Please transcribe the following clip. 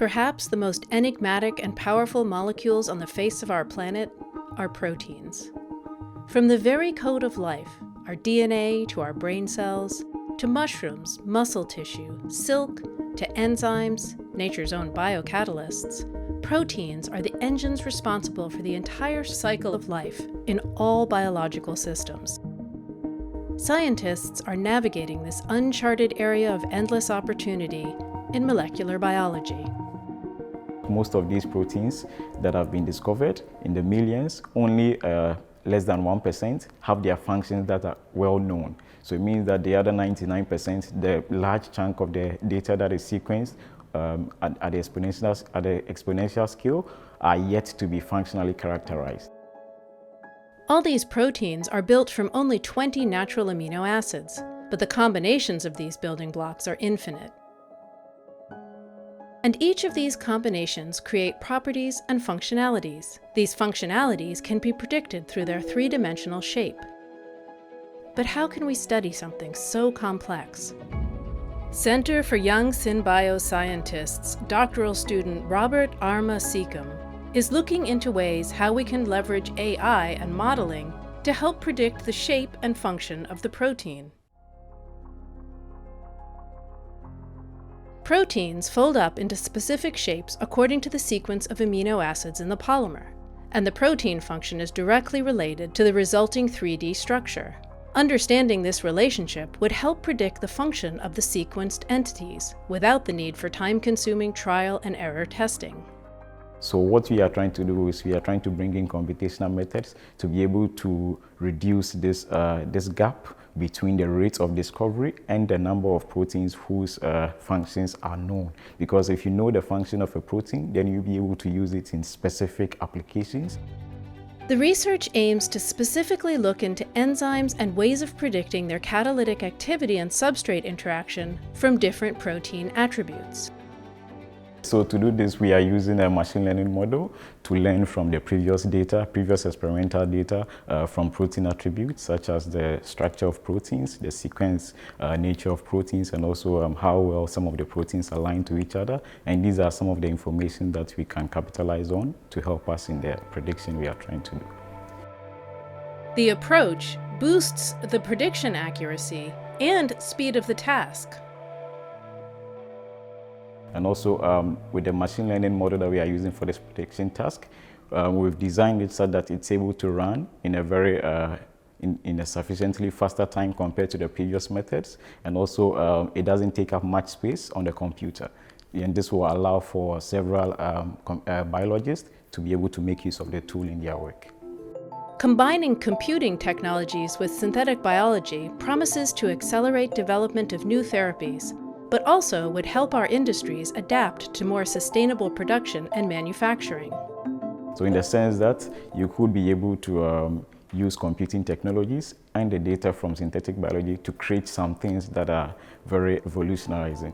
Perhaps the most enigmatic and powerful molecules on the face of our planet are proteins. From the very code of life, our DNA to our brain cells, to mushrooms, muscle tissue, silk, to enzymes, nature's own biocatalysts, proteins are the engines responsible for the entire cycle of life in all biological systems. Scientists are navigating this uncharted area of endless opportunity in molecular biology. Most of these proteins that have been discovered in the millions, only less than 1% have their functions that are well known. So it means that the other 99%, the large chunk of the data that is sequenced at the exponential scale, are yet to be functionally characterized. All these proteins are built from only 20 natural amino acids, but the combinations of these building blocks are infinite. And each of these combinations create properties and functionalities. These functionalities can be predicted through their three-dimensional shape. But how can we study something so complex? Center for Young Synbio Scientists doctoral student Robert Armah-Sekum is looking into ways how we can leverage AI and modeling to help predict the shape and function of the protein. Proteins fold up into specific shapes according to the sequence of amino acids in the polymer, and the protein function is directly related to the resulting 3D structure. Understanding this relationship would help predict the function of the sequenced entities without the need for time-consuming trial and error testing. So what we are trying to do is we are trying to bring in computational methods to be able to reduce this gap between the rate of discovery and the number of proteins whose functions are known. Because if you know the function of a protein, then you'll be able to use it in specific applications. The research aims to specifically look into enzymes and ways of predicting their catalytic activity and substrate interaction from different protein attributes. So to do this, we are using a machine learning model to learn from the previous experimental data from protein attributes, such as the structure of proteins, the sequence nature of proteins, and also how well some of the proteins align to each other. And these are some of the information that we can capitalize on to help us in the prediction we are trying to do. The approach boosts the prediction accuracy and speed of the task. And also with the machine learning model that we are using for this prediction task, we've designed it so that it's able to run in a in a sufficiently faster time compared to the previous methods. And also it doesn't take up much space on the computer. And this will allow for several biologists to be able to make use of the tool in their work. Combining computing technologies with synthetic biology promises to accelerate development of new therapies, but also would help our industries adapt to more sustainable production and manufacturing. So in the sense that you could be able to use computing technologies and the data from synthetic biology to create some things that are very revolutionizing.